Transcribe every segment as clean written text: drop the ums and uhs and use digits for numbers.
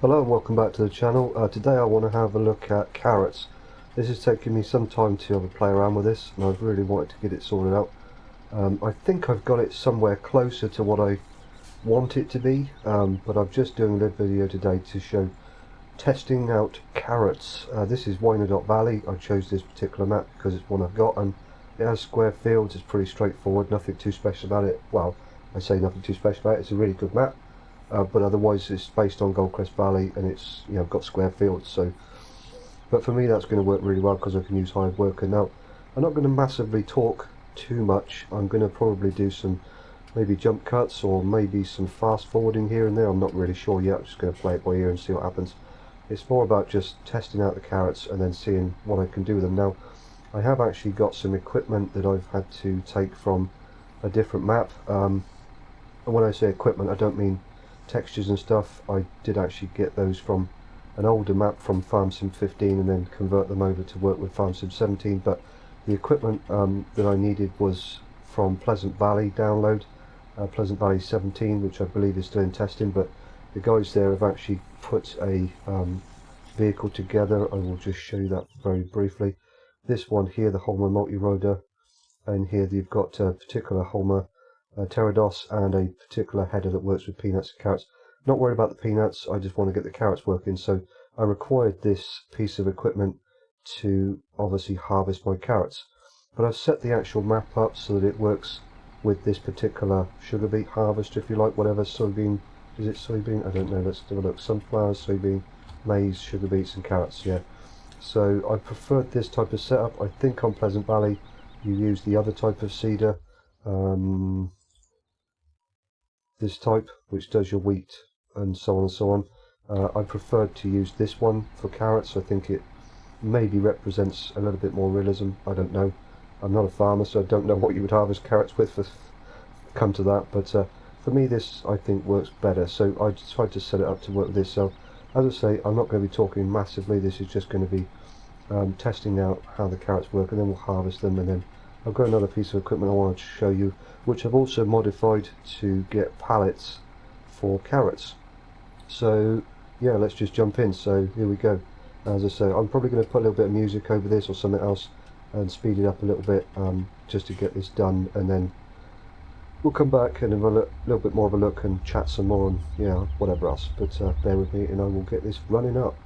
Hello and welcome back to the channel. Today I want to have a look at carrots. This has taken me some time to have a play around with this, and I've really wanted to get it sorted out. I think I've got it somewhere closer to what I want it to be, but I'm just doing a little video today to show testing out carrots. This is Dajnet Valley. I chose this particular map because it's one I've got, and it has square fields. It's pretty straightforward, nothing too special about it. Well, I say nothing too special about it, it's a really good map. But otherwise it's based on Goldcrest Valley, and it's got square fields. So, but for me that's going to work really well because I can use hired worker. Now, I'm not going to massively talk too much. I'm going to probably do some maybe jump cuts or maybe some fast forwarding here and there. I'm not really sure yet. I'm just going to play it by ear and see what happens. It's more about just testing out the carrots and then seeing what I can do with them. Now, I have actually got some equipment that I've had to take from a different map. And when I say equipment, I don't mean textures and stuff. I did actually get those from an older map from FarmSim 15 and then convert them over to work with FarmSim 17, but the equipment that I needed was from Pleasant Valley download, Pleasant Valley 17, which I believe is still in testing, but the guys there have actually put a vehicle together. I will just show you that very briefly. This one here, the Holmer multi-roader, and here you've got a particular Holmer Pterodos and a particular header that works with peanuts and carrots. Not worried about the peanuts, I just want to get the carrots working, so I required this piece of equipment to obviously harvest my carrots. But I've set the actual map up so that it works with this particular sugar beet harvester, if you like, whatever, soybean, is it soybean? I don't know, let's have a look. Sunflowers, soybean, maize, sugar beets and carrots, yeah. So I preferred this type of setup. I think on Pleasant Valley you use the other type of seeder, this type, which does your wheat and so on and so on. I preferred to use this one for carrots. I think it maybe represents a little bit more realism. I don't know. I'm not a farmer, so I don't know what you would harvest carrots with for come to that, but for me this I think works better, so I tried to set it up to work with this. So as I say, I'm not going to be talking massively. This is just going to be testing out how the carrots work, and then we'll harvest them. And then I've got another piece of equipment I wanted to show you, which I've also modified to get pallets for carrots. So yeah, let's just jump in. So here we go. As I say, I'm probably going to put a little bit of music over this or something else and speed it up a little bit, just to get this done, and then we'll come back and have a little bit more of a look and chat some more and whatever else. But bear with me and I will get this running up.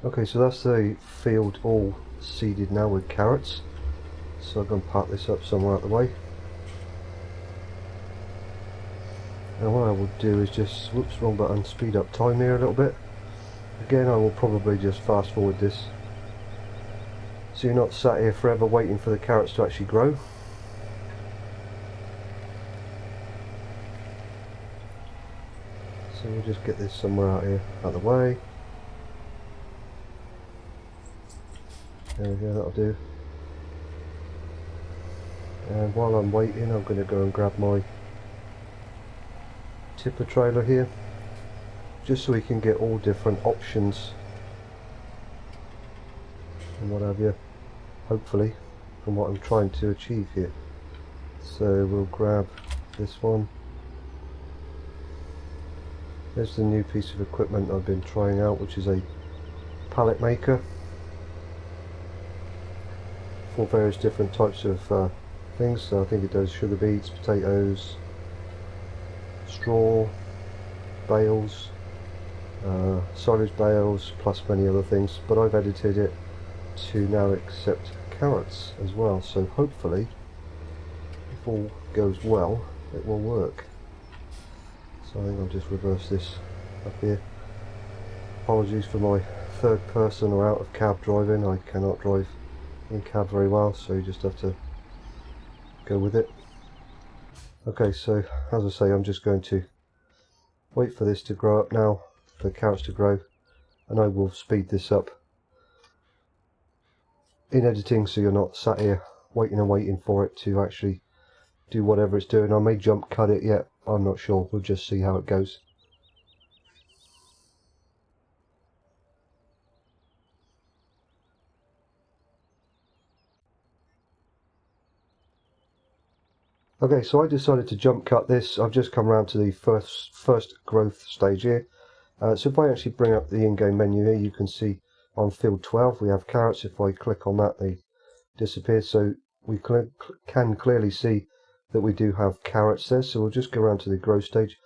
Okay, so that's the field all seeded now with carrots. So I'm going to park this up somewhere out of the way. And what I will do is just, whoops, wrong button, speed up time here a little bit. Again, I will probably just fast forward this, so you're not sat here forever waiting for the carrots to actually grow. So we'll just get this somewhere out here, out of the way. There we go, that'll do. And while I'm waiting, I'm going to go and grab my tipper trailer here, just so we can get all different options and what have you, hopefully, from what I'm trying to achieve here. So we'll grab this one. There's the new piece of equipment I've been trying out, which is a pallet maker for various different types of things. So I think it does sugar beets, potatoes, straw, bales, silage bales, plus many other things, but I've edited it to now accept carrots as well, so hopefully if all goes well it will work. So I think I'll just reverse this up here. Apologies for my third person or out of cab driving. I cannot drive in cab very well, so you just have to go with it. Okay, so as I say, I'm just going to wait for this to grow up now, for the carrots to grow, and I will speed this up in editing, so you're not sat here waiting and waiting for it to actually do whatever it's doing. I may jump cut it yet, I'm not sure, we'll just see how it goes. Okay, so I decided to jump cut this. I've just come around to the first growth stage here. So if I actually bring up the in-game menu here, you can see on field 12 we have carrots. If I click on that, they disappear, so we can clearly see that we do have carrots there. So we'll just go around to the growth stage.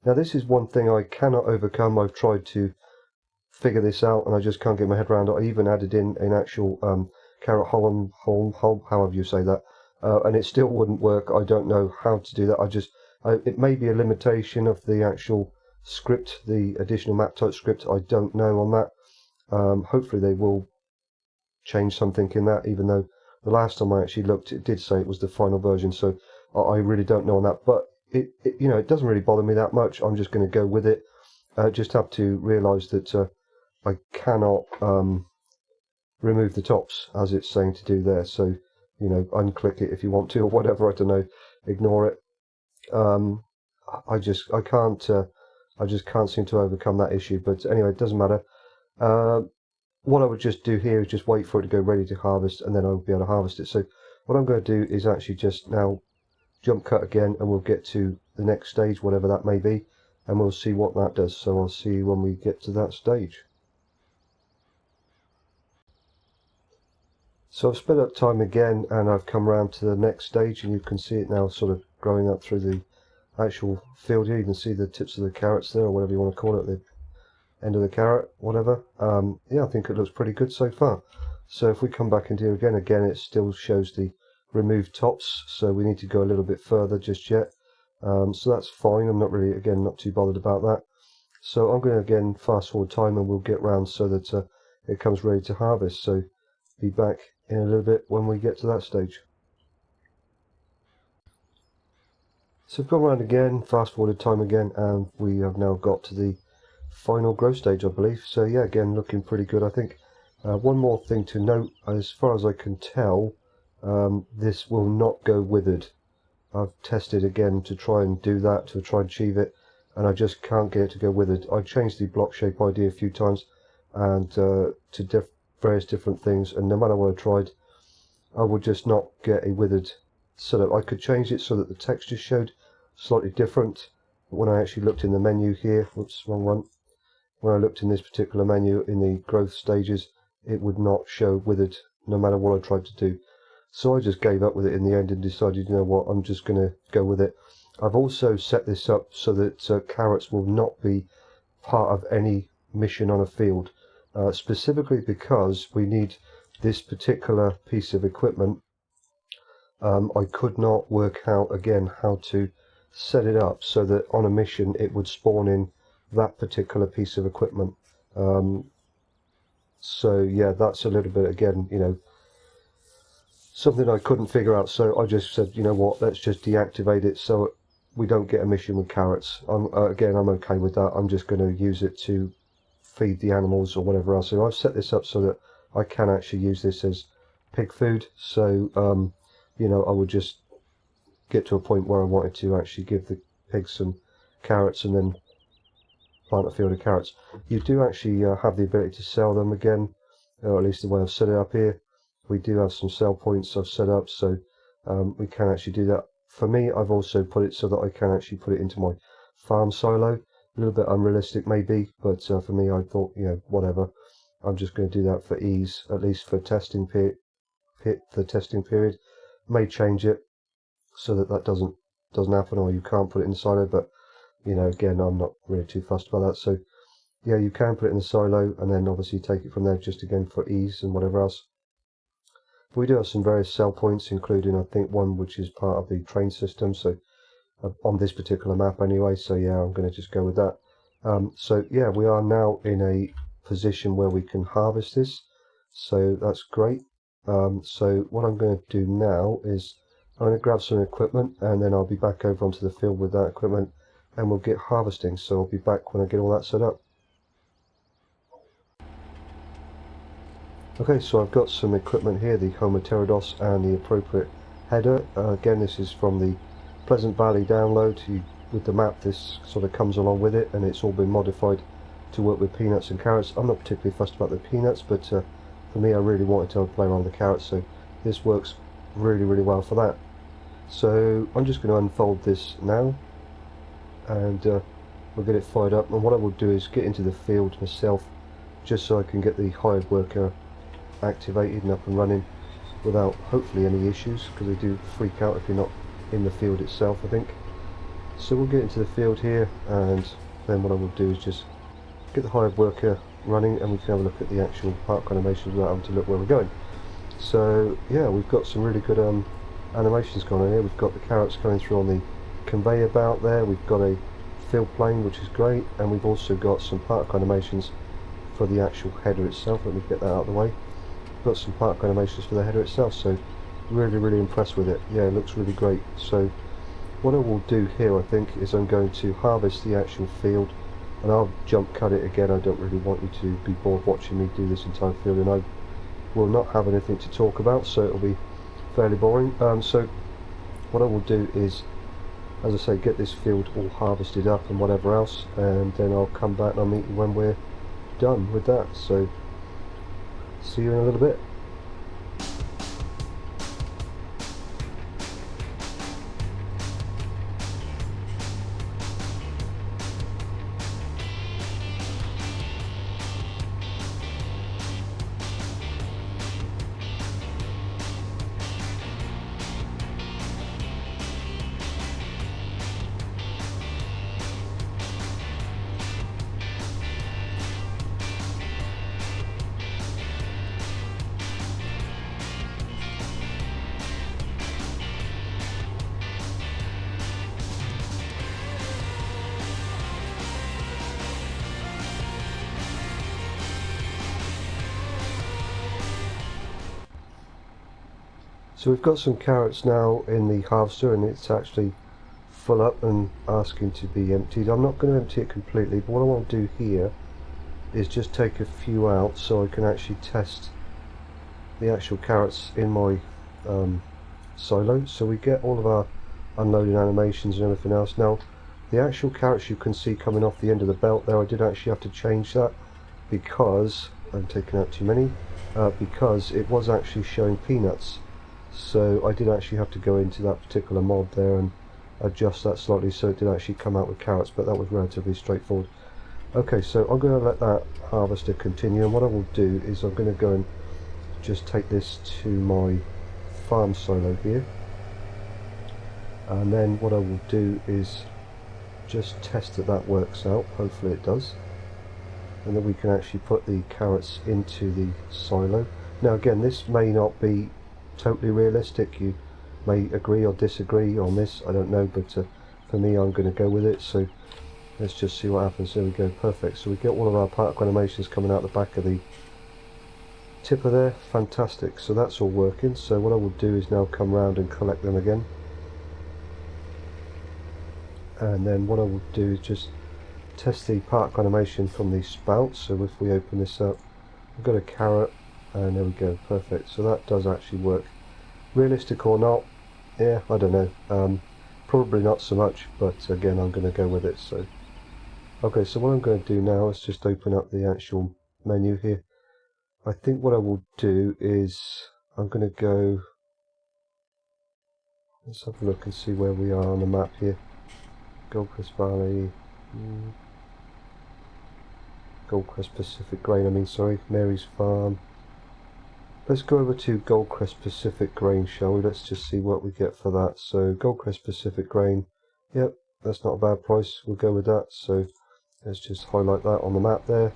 Now this is one thing I cannot overcome. I've tried to figure this out and I just can't get my head around it. I even added in an actual carrot hole, however you say that, and it still wouldn't work. I don't know how to do that. It may be a limitation of the actual script, the additional map type script. I don't know on that. Hopefully they will change something in that, even though the last time I actually looked it did say it was the final version, so I really don't know on that. But it doesn't really bother me that much. I'm just going to go with it. Just have to realise that I cannot remove the tops as it's saying to do there, so unclick it if you want to, or whatever, I don't know, ignore it. I just can't seem to overcome that issue, but anyway, it doesn't matter. What I would just do here is just wait for it to go ready to harvest, and then I'll be able to harvest it. So what I'm going to do is actually just now jump cut again, and we'll get to the next stage, whatever that may be, and we'll see what that does. So I'll see you when we get to that stage. So I've sped up time again, and I've come around to the next stage, and you can see it now sort of growing up through the actual field here. You can see the tips of the carrots there, or whatever you want to call it, the end of the carrot, whatever. Yeah, I think it looks pretty good so far. So if we come back into here again, it still shows the removed tops, so we need to go a little bit further just yet. So that's fine. I'm not really, again, not too bothered about that. So I'm going to again fast forward time, and we'll get round so that it comes ready to harvest. So be back in a little bit when we get to that stage. So I've gone around again, fast forwarded time again, and we have now got to the final growth stage, I believe. So yeah, again, looking pretty good, I think. One more thing to note, as far as I can tell, this will not go withered. I've tested again to try and do that, to try and achieve it, and I just can't get it to go withered. I changed the block shape idea a few times, and to various different things, and no matter what I tried, I would just not get a withered setup. I could change it so that the texture showed slightly different, but when I actually looked in the menu here, whoops, wrong one, when I looked in this particular menu in the growth stages, it would not show withered no matter what I tried to do. So I just gave up with it in the end and decided, you know what, I'm just going to go with it. I've also set this up so that carrots will not be part of any mission on a field. specifically because we need this particular piece of equipment. I could not work out again how to set it up so that on a mission it would spawn in that particular piece of equipment. So yeah, that's a little bit, again, something I couldn't figure out. So I just said, you know what, let's just deactivate it so we don't get a mission with carrots. Again, I'm okay with that. I'm just going to use it to feed the animals or whatever else. So I've set this up so that I can actually use this as pig food. So I would just get to a point where I wanted to actually give the pigs some carrots and then plant a field of carrots. You do actually have the ability to sell them again, or at least the way I've set it up here. We do have some sell points I've set up, so we can actually do that. For me, I've also put it so that I can actually put it into my farm silo. A little bit unrealistic maybe, but for me, I thought, whatever. I'm just going to do that for ease, at least for testing the testing period. May change it so that doesn't happen, or you can't put it in the silo, but again, I'm not really too fussed about that. So yeah, you can put it in the silo and then obviously take it from there, just again for ease and whatever else. But we do have some various sell points, including I think one which is part of the train system, so on this particular map anyway. So yeah, I'm going to just go with that. So yeah, we are now in a position where we can harvest this, so that's great. So what I'm going to do now is I'm going to grab some equipment, and then I'll be back over onto the field with that equipment, and we'll get harvesting. So I'll be back when I get all that set up. Okay, so I've got some equipment here, the Homo Pterodos and the appropriate header. Again, this is from the Pleasant Valley download. With the map, this sort of comes along with it, and it's all been modified to work with peanuts and carrots. I'm not particularly fussed about the peanuts, but for me, I really wanted to play around with the carrots, so this works really, really well for that. So I'm just going to unfold this now, and we'll get it fired up. And what I will do is get into the field myself, just so I can get the hired worker activated and up and running without hopefully any issues, because they do freak out if you're not in the field itself, I think. So we'll get into the field here, and then what I will do is just get the hired worker running, and we can have a look at the actual park animations without having to look where we're going. So yeah, we've got some really good animations going on here. We've got the carrots going through on the conveyor belt there, we've got a fill plane which is great, and we've also got some park animations for the actual header itself. Let me get that out of the way. We've got some park animations for the header itself, so really, really impressed with it. Yeah, it looks really great. So what I will do here, I think, is I'm going to harvest the actual field, and I'll jump cut it again. I don't really want you to be bored watching me do this entire field, and I will not have anything to talk about, so it'll be fairly boring. So what I will do is, as I say, get this field all harvested up and whatever else, and then I'll come back and I'll meet you when we're done with that. So see you in a little bit. So we've got some carrots now in the harvester, and it's actually full up and asking to be emptied. I'm not going to empty it completely, but what I want to do here is just take a few out so I can actually test the actual carrots in my silo. So we get all of our unloading animations and everything else. Now the actual carrots you can see coming off the end of the belt there, I did actually have to change that because I'm taking out too many, because it was actually showing peanuts. So I did actually have to go into that particular mod there and adjust that slightly so it did actually come out with carrots, but that was relatively straightforward. Okay, so I'm going to let that harvester continue, and what I will do is I'm going to go and just take this to my farm silo here, and then what I will do is just test that that works out. Hopefully it does. and then we can actually put the carrots into the silo. Now again, this may not be totally realistic, you may agree or disagree on this, I don't know, but for me I'm going to go with it. So let's just see what happens. There we go, perfect. So we get all of our particle animations coming out the back of the tipper there, fantastic. So that's all working. So what I will do is now come round and collect them again, and then what I will do is just test the particle animation from the spout. So if we open this up, we've got a carrot, and there we go, perfect. So that does actually work. Realistic or not, yeah, I don't know, probably not so much, but again I'm going to go with it. So okay, so what I'm going to do now is just open up the actual menu here. I think what I will do is I'm going to go, let's have a look and see where we are on the map here. Goldcrest Valley, Goldcrest Pacific Grain, I mean, sorry, Mary's Farm. Let's go over to Goldcrest Pacific Grain, shall we? Let's just see what we get for that. So Goldcrest Pacific Grain, yep, that's not a bad price, we'll go with that. So let's just highlight that on the map there,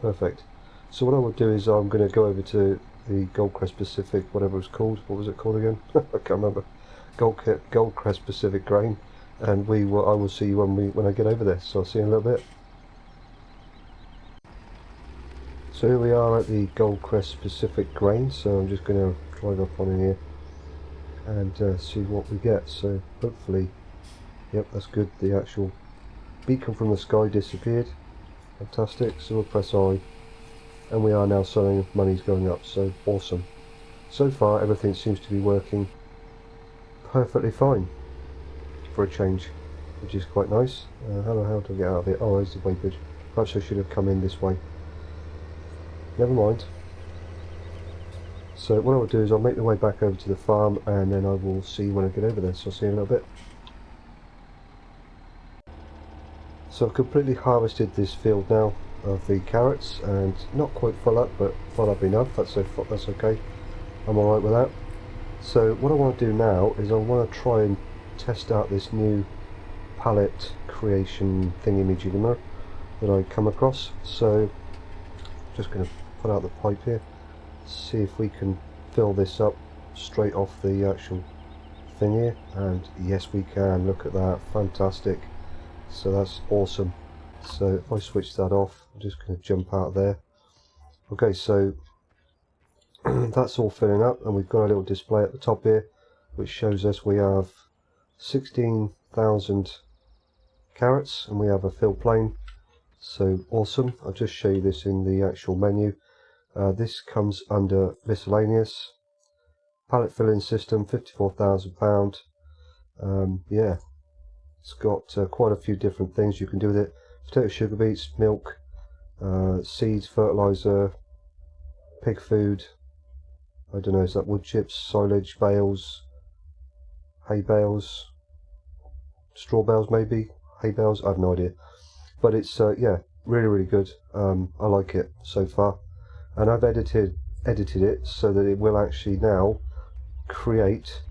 perfect. So what I will do is I'm going to go over to the Goldcrest Pacific, whatever it's called, what was it called again? I can't remember. Goldcrest Pacific Grain, and I will see you when I get over there. So I'll see you in a little bit. So here we are at the Goldcrest Pacific Grain, so I'm just going to drive up on in here and see what we get. So hopefully, yep, that's good, the actual beacon from the sky disappeared, fantastic. So we'll press I, and we are now selling, money's going up, so awesome. So far everything seems to be working perfectly fine for a change, which is quite nice. How do I get out of it? Oh, there's the weighbridge. Perhaps I should have come in this way. Never mind. So what I will do is I'll make the way back over to the farm, and then I will see you when I get over there. So I'll see you in a little bit. So I've completely harvested this field now of the carrots, and not quite full up, but full up enough. That's okay. I'm alright with that. So what I want to do now is I want to try and test out this new pallet creation thingy-majigger that I come across. So just going to put out the pipe here, see if we can fill this up straight off the actual thing here, and yes we can. Look at that, fantastic. So that's awesome. So if I switch that off, I'm just going to jump out there. Okay, so that's all filling up, and we've got a little display at the top here which shows us we have 16,000 carrots and we have a fill plane. So awesome. I'll just show you this in the actual menu. This comes under miscellaneous. Pallet filling system, £54,000. Yeah, it's got quite a few different things you can do with it. Potato, sugar beets, milk, seeds, fertilizer, pig food, I don't know, is that wood chips, silage, bales, hay bales, straw bales maybe, hay bales, I have no idea. But it's, yeah, really good. I like it so far. And I've edited it so that it will actually now create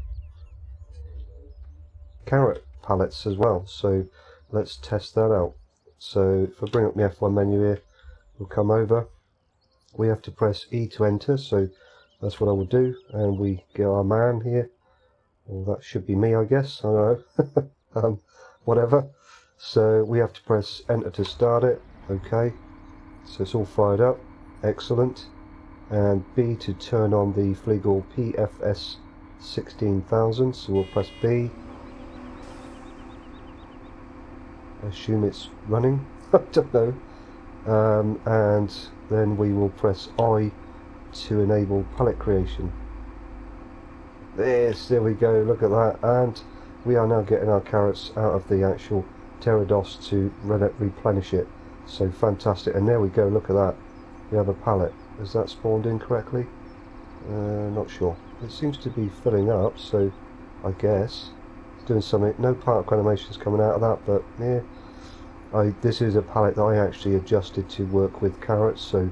carrot pallets as well. So let's test that out. So if I bring up the F1 menu here, we'll come over. We have to press E to enter, so that's what I will do, and we get our man here. Well, that should be me, I guess. I don't know. Whatever. So we have to press enter to start it. Okay. So it's all fired up. Excellent. And B to turn on the Fliegl PFS 16,000. So we'll press B. I assume it's running. I don't know. And then we will press I to enable pallet creation. There we go, look at that, and we are now getting our carrots out of the actual pterodos to replenish it. So fantastic, and there we go, look at that. We have a pallet. Has that spawned in correctly? Not sure. It seems to be filling up, so I guess it's doing something. No particle animations coming out of that, but yeah. This is a pallet that I actually adjusted to work with carrots, so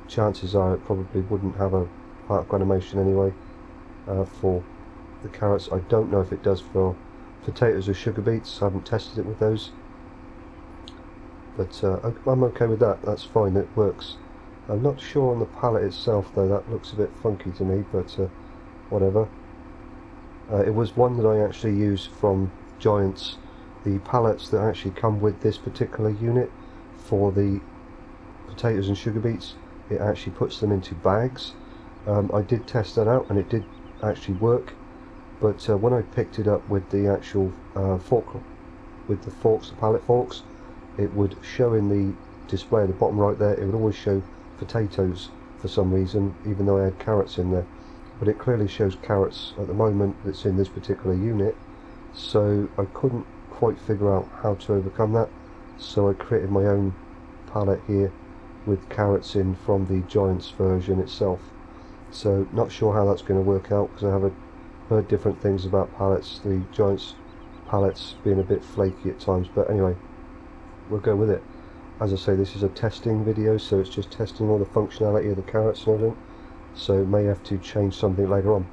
chances are it probably wouldn't have a particle animation anyway for the carrots. I don't know if it does for potatoes or sugar beets. I haven't tested it with those. but I'm okay with that. That's fine, it works. I'm not sure on the pallet itself though, that looks a bit funky to me, but whatever. It was one that I actually used from Giants, the pallets that actually come with this particular unit for the potatoes and sugar beets. It actually puts them into bags. I did test that out and it did actually work, but when I picked it up with the actual fork, with the forks, the pallet forks, it would show in the display at the bottom right there, it would always show potatoes for some reason, even though I had carrots in there. But it clearly shows carrots at the moment that's in this particular unit, so I couldn't quite figure out how to overcome that, so I created my own pallet here with carrots in from the Giants version itself. So not sure how that's going to work out, because I haven't heard different things about pallets, the Giants pallets being a bit flaky at times, but anyway, we'll go with it. As I say, this is a testing video, so it's just testing all the functionality of the carrots and everything, so may have to change something later on.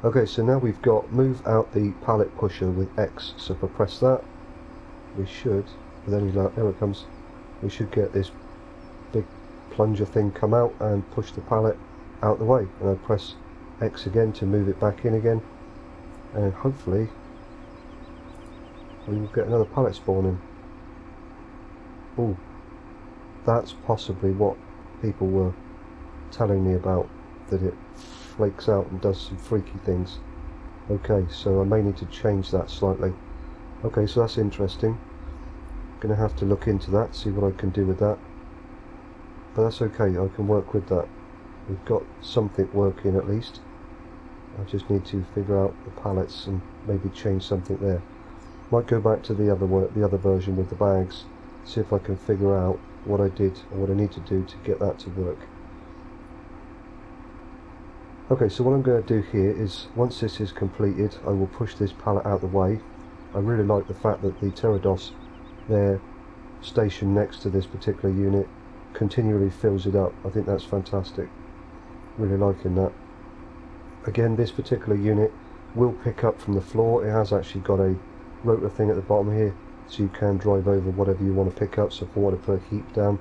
Okay, so now we've got move out the pallet pusher with X, so if I press that, we should, with any luck, there it comes, we should get this big plunger thing come out and push the pallet out the way, and I press X again to move it back in again, and hopefully we will get another pallet spawning. Oh, that's possibly what people were telling me about, that it flakes out and does some freaky things. Okay, so I may need to change that slightly. Okay, so that's interesting. Gonna have to look into that, see what I can do with that. But that's okay, I can work with that. We've got something working at least. I just need to figure out the pallets and maybe change something there. Might go back to the other version with the bags, see if I can figure out what I did or what I need to do to get that to work. Okay, so what I'm going to do here is, once this is completed, I will push this pallet out of the way. I really like the fact that the Pterodos, they're stationed next to this particular unit, continually fills it up. I think that's fantastic. Really liking that. Again, this particular unit will pick up from the floor. It has actually got a rotor thing at the bottom here, so you can drive over whatever you want to pick up. So if I want to put a heap down,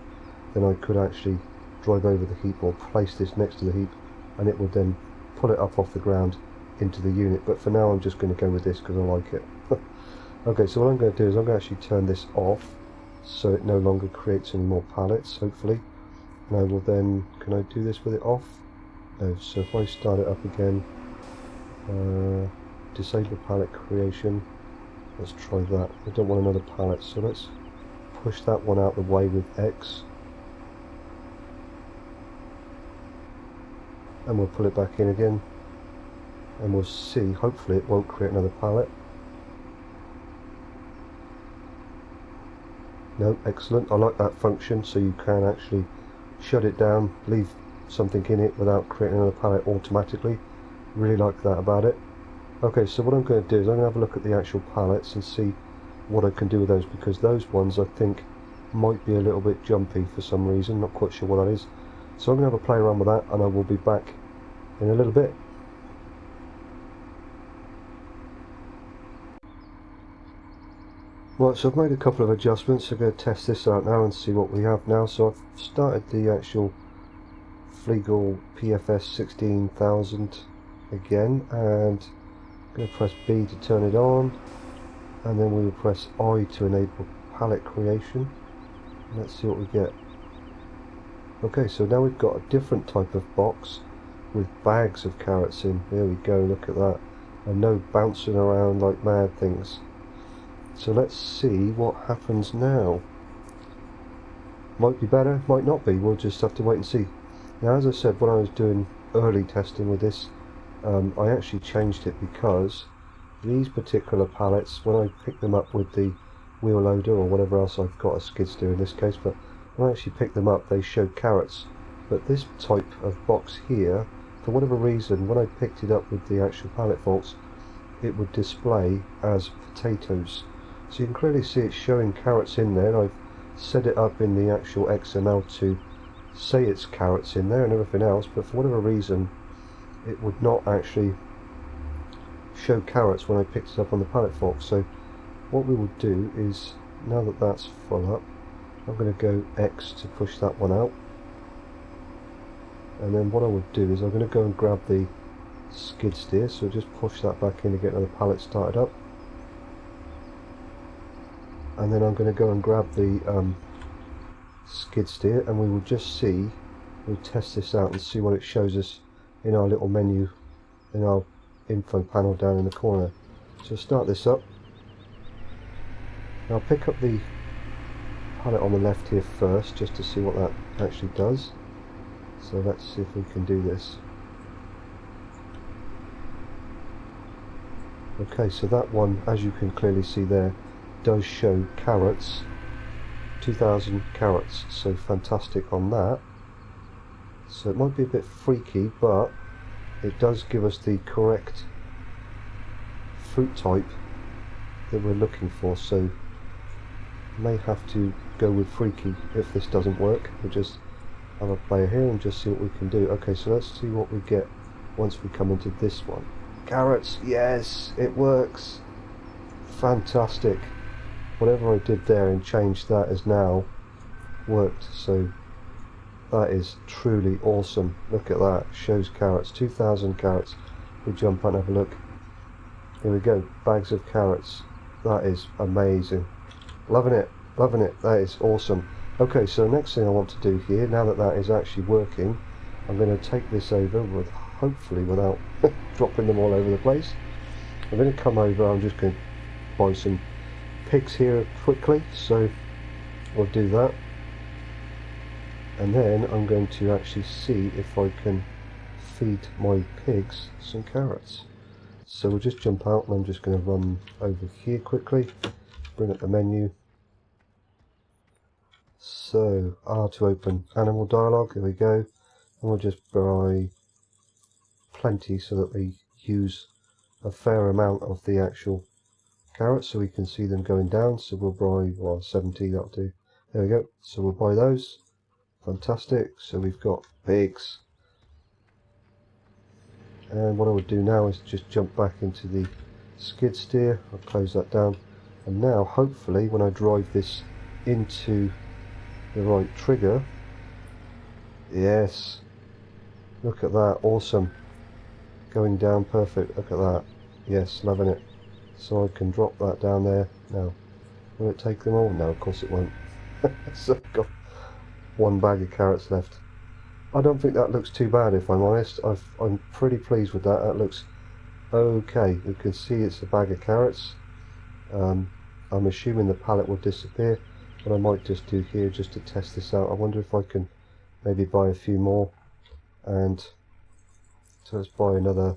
then I could actually drive over the heap or place this next to the heap, and it will then pull it up off the ground into the unit. But for now I'm just going to go with this because I like it. Okay, so what I'm going to do is I'm going to actually turn this off so it no longer creates any more pallets, hopefully. And I will then, can I do this with it off? No, so if I start it up again, disable pallet creation, let's try that. I don't want another pallet, so let's push that one out the way with X, and we'll pull it back in again, and we'll see, hopefully it won't create another pallet. No, excellent, I like that function, so you can actually shut it down, leave something in it without creating another pallet automatically. Really like that about it. Okay, so what I'm going to do is I'm going to have a look at the actual pallets and see what I can do with those, because those ones I think might be a little bit jumpy for some reason, not quite sure what that is. So I'm going to have a play around with that, and I will be back in a little bit. Right, so I've made a couple of adjustments. I'm going to test this out now and see what we have now. So I've started the actual Fliegl PFS 16000 again, and I'm going to press B to turn it on, and then we will press I to enable pallet creation. Let's see what we get. Okay, so now we've got a different type of box with bags of carrots in. There we go, look at that, and no bouncing around like mad things. So let's see what happens now. Might be better, might not be, we'll just have to wait and see. Now, as I said, when I was doing early testing with this, I actually changed it because these particular pallets, when I picked them up with the wheel loader or whatever else I've got a skid steer in this case, but when I actually picked them up they showed carrots. But this type of box here, for whatever reason, when I picked it up with the actual pallet forks, it would display as potatoes. So you can clearly see it's showing carrots in there, and I've set it up in the actual XML to say it's carrots in there and everything else, but for whatever reason it would not actually show carrots when I picked it up on the pallet fork. So what we will do is, now that that's full up, I'm going to go X to push that one out, and then what I would do is I'm going to go and grab the skid steer, so just push that back in to get another pallet started up, and then I'm going to go and grab the skid steer, and we will just see, we'll test this out and see what it shows us in our little menu in our info panel down in the corner. So start this up. Now I'll pick up the pallet on the left here first just to see what that actually does. So let's see if we can do this. Okay, so that one, as you can clearly see there, does show carrots, 2,000 carrots, so fantastic on that. So it might be a bit freaky, but it does give us the correct fruit type that we're looking for, so may have to go with freaky if this doesn't work. We'll just have a play here and just see what we can do. Okay, so let's see what we get once we come into this one. Carrots, yes, it works. Fantastic. Whatever I did there and changed that has now worked, so that is truly awesome. Look at that, shows carrots, 2,000 carrots. We jump out and have a look. Here we go, bags of carrots. That is amazing. Loving it, loving it. That is awesome. Okay, so next thing I want to do here, now that that is actually working, I'm going to take this over with, hopefully without dropping them all over the place. I'm going to come over, I'm just going to buy some pigs here quickly, so we'll do that, and then I'm going to actually see if I can feed my pigs some carrots. So we'll just jump out, and I'm just going to run over here quickly, bring up the menu. So R to open animal dialogue, here we go, and we'll just buy plenty so that we use a fair amount of the actual carrots so we can see them going down. So we'll buy, well, 70, that'll do. There we go, so we'll buy those. Fantastic, so we've got pigs. And what I would do now is just jump back into the skid steer. I'll close that down, and now hopefully when I drive this into the right trigger, yes, look at that, awesome, going down perfect, look at that, yes, loving it. So I can drop that down there. Now, will it take them all? No, of course it won't. So I've got one bag of carrots left. I don't think that looks too bad, if I'm honest. I'm pretty pleased with that. That looks okay. You can see it's a bag of carrots. I'm assuming the pallet will disappear. What I might just do here, just to test this out, I wonder if I can maybe buy a few more. And so let's buy another,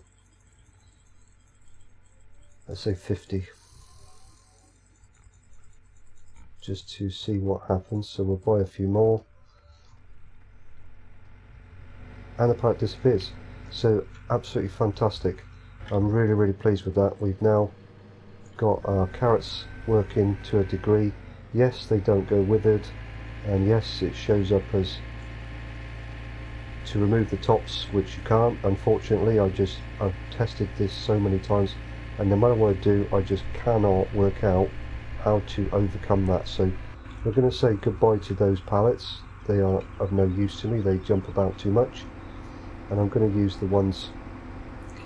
let's say 50, just to see what happens. So we'll buy a few more, and the pallet disappears. So absolutely fantastic. I'm really pleased with that. We've now got our carrots working to a degree. Yes, they don't go withered, and yes, it shows up as to remove the tops, which you can't, unfortunately. I've tested this so many times, and no matter what I do, I just cannot work out how to overcome that. So we're going to say goodbye to those pallets. They are of no use to me, they jump about too much, and I'm going to use the ones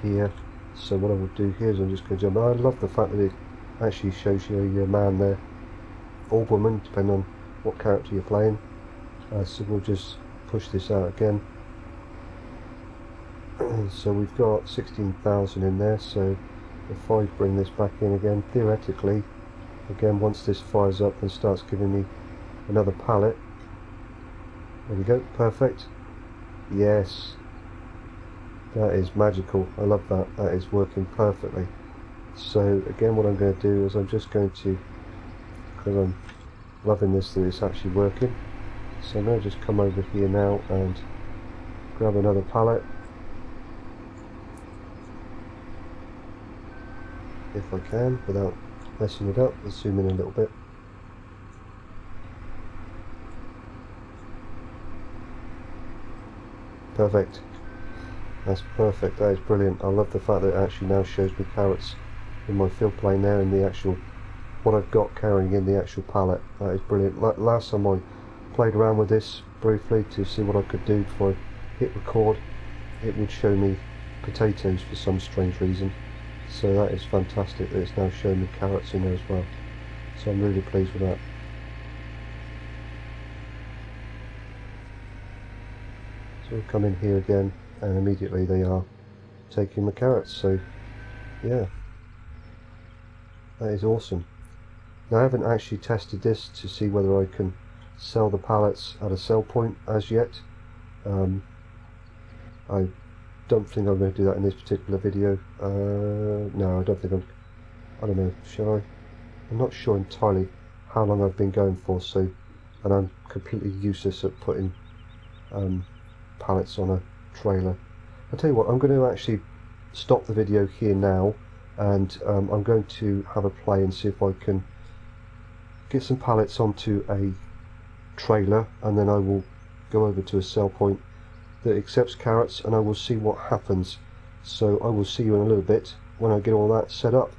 here. So what I will do here is I'm just going to jump. I love the fact that it actually shows you your man there, or woman, depending on what character you're playing. So we'll just push this out again. So we've got 16,000 in there, so if I bring this back in again, theoretically, again, once this fires up and starts giving me another pallet, there we go, perfect, yes, that is magical. I love that, that is working perfectly. So again, what I'm going to do is I'm just going to, because I'm loving this, that it's actually working, so I'm going to just come over here now and grab another pallet, if I can, without messing it up. Let's zoom in a little bit. Perfect. That's perfect. That is brilliant. I love the fact that it actually now shows me carrots in my fill plane there in the actual what I've got carrying in the actual pallet. That is brilliant. Last time I played around with this briefly to see what I could do before I hit record, it would show me potatoes for some strange reason. So that is fantastic that it's now showing me carrots in there as well. So I'm really pleased with that. So we'll come in here again, and immediately they are taking the carrots. So yeah, that is awesome. Now I haven't actually tested this to see whether I can sell the pallets at a sell point as yet. I don't think I'm going to do that in this particular video. No, I don't think I don't know, shall I? I'm not sure entirely how long I've been going for, so, and I'm completely useless at putting pallets on a trailer. I'll tell you what, I'm going to actually stop the video here now, and I'm going to have a play and see if I can get some pallets onto a trailer, and then I will go over to a sell point that accepts carrots, and I will see what happens. So I will see you in a little bit when I get all that set up.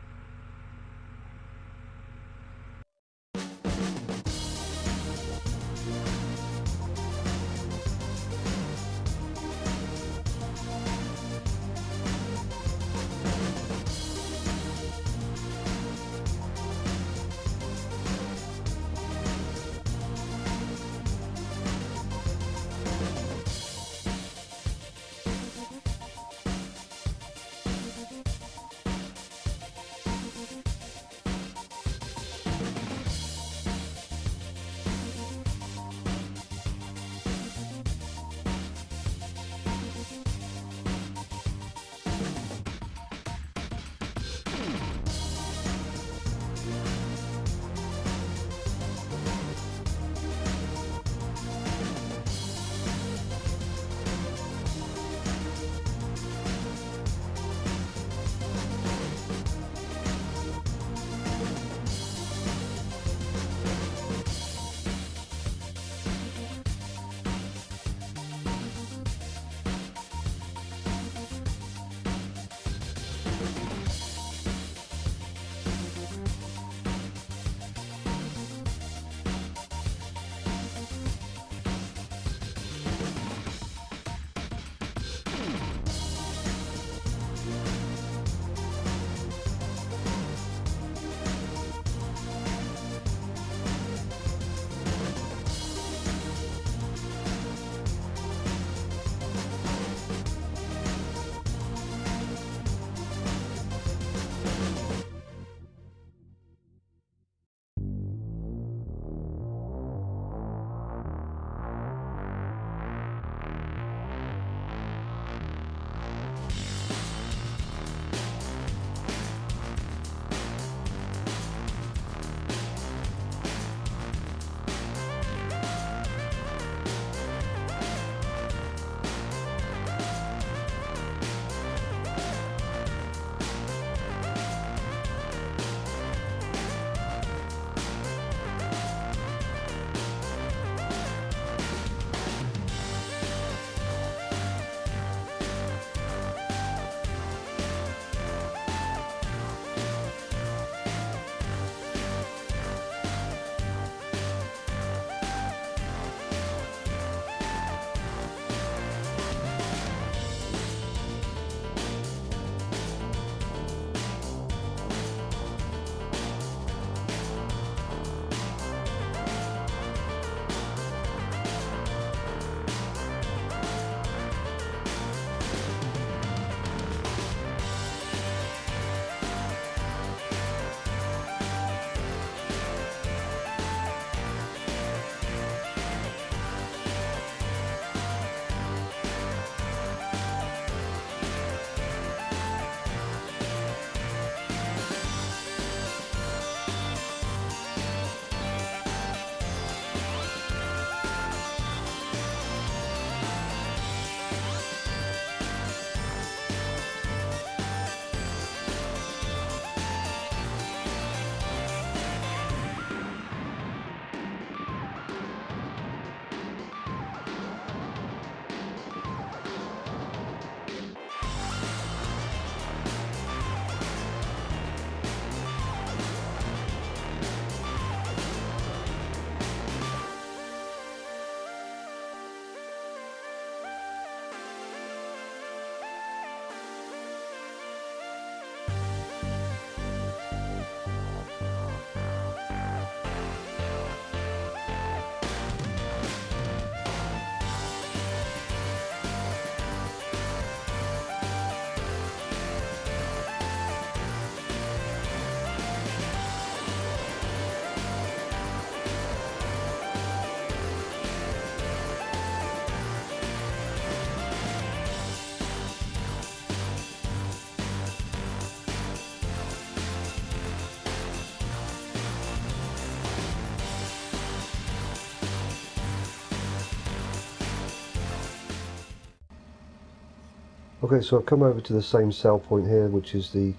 Okay, so I've come over to the same sell point here, which is the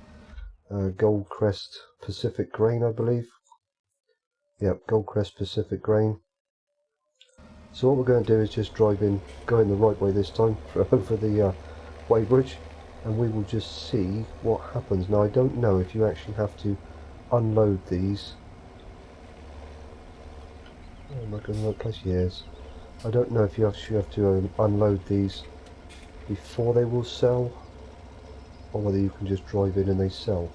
Goldcrest Pacific Grain, I believe. Yep, Goldcrest Pacific Grain. So what we're going to do is just drive in, going the right way this time, over the weighbridge, and we will just see what happens. Now I don't know if you actually have to unload these. Oh my god, look, plus yes. I don't know if you actually have to unload these before they will sell, or whether you can just drive in and they sell.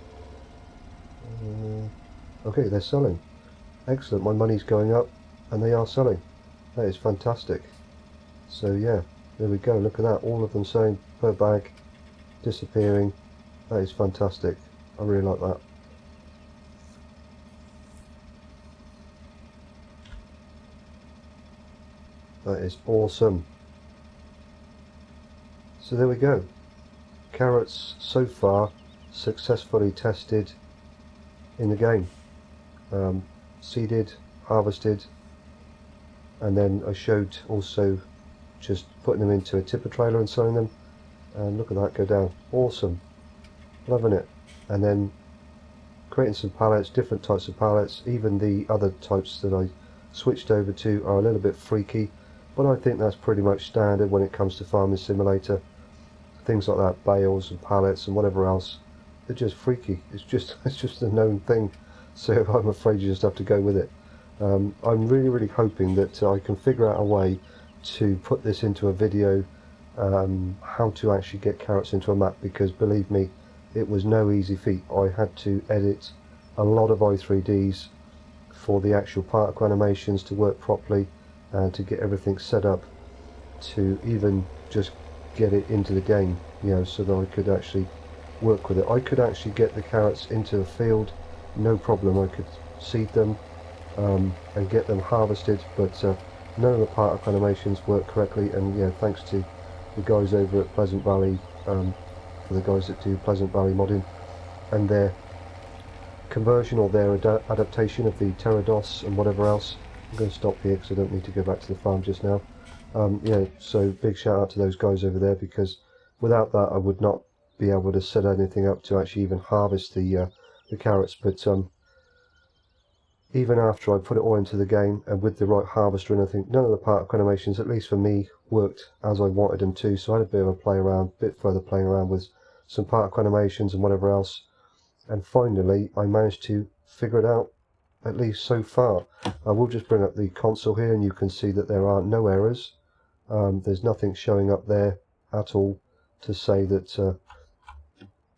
Okay, they're selling. Excellent, my money's going up and they are selling. That is fantastic. So yeah, there we go, look at that, all of them selling per bag, disappearing. That is fantastic. I really like that. That is awesome. So there we go. Carrots so far successfully tested in the game. Seeded, harvested, and then I showed also just putting them into a tipper trailer and selling them. And look at that go down. Awesome. Loving it. And then creating some pallets, different types of pallets. Even the other types that I switched over to are a little bit freaky, but I think that's pretty much standard when it comes to Farming Simulator. Things like that, bales and pallets and whatever else, they're just freaky. It's just a known thing, so I'm afraid you just have to go with it. I'm really hoping that I can figure out a way to put this into a video, how to actually get carrots into a map, because believe me, it was no easy feat. I had to edit a lot of i3Ds for the actual particle animations to work properly, and to get everything set up to even just get it into the game, you know, so that I could actually work with it. I could actually get the carrots into the field, no problem. I could seed them and get them harvested, but none of the particle animations work correctly. And yeah, thanks to the guys over at Pleasant Valley, for the guys that do Pleasant Valley modding, and their conversion or their adaptation of the Pterodos and whatever else. I'm going to stop here because I don't need to go back to the farm just now. Yeah, so big shout out to those guys over there, because without that I would not be able to set anything up to actually even harvest the carrots. But even after I put it all into the game and with the right harvester and everything, none of the particle animations, at least for me, worked as I wanted them to. So I had a bit of a play around, bit further playing around with some particle animations and whatever else, and finally I managed to figure it out, at least so far. I will just bring up the console here and you can see that there are no errors. There's nothing showing up there at all to say that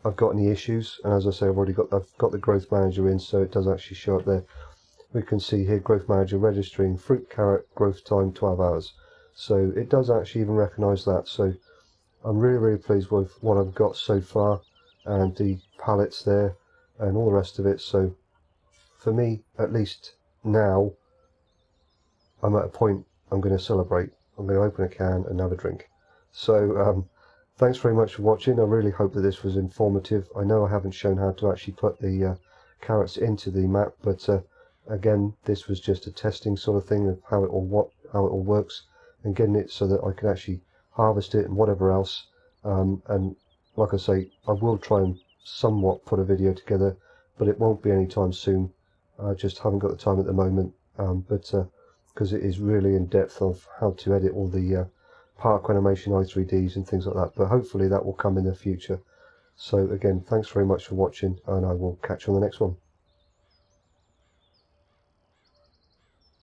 I've got any issues, and as I say, I've got the growth manager in, so it does actually show up there. We can see here growth manager registering fruit carrot growth time 12 hours, so it does actually even recognize that. So I'm really pleased with what I've got so far, and the pallets there and all the rest of it. So for me, at least now, I'm at a point I'm going to celebrate. I'm going to open a can and have a drink. So thanks very much for watching. I really hope that this was informative. I know I haven't shown how to actually put the carrots into the map, but again, this was just a testing sort of thing of how it all works, and getting it so that I can actually harvest it and whatever else. And like I say, I will try and somewhat put a video together, but it won't be anytime soon. I just haven't got the time at the moment. Because it is really in depth of how to edit all the particle animation i3Ds and things like that, but hopefully that will come in the future. So again, thanks very much for watching, and I will catch you on the next one.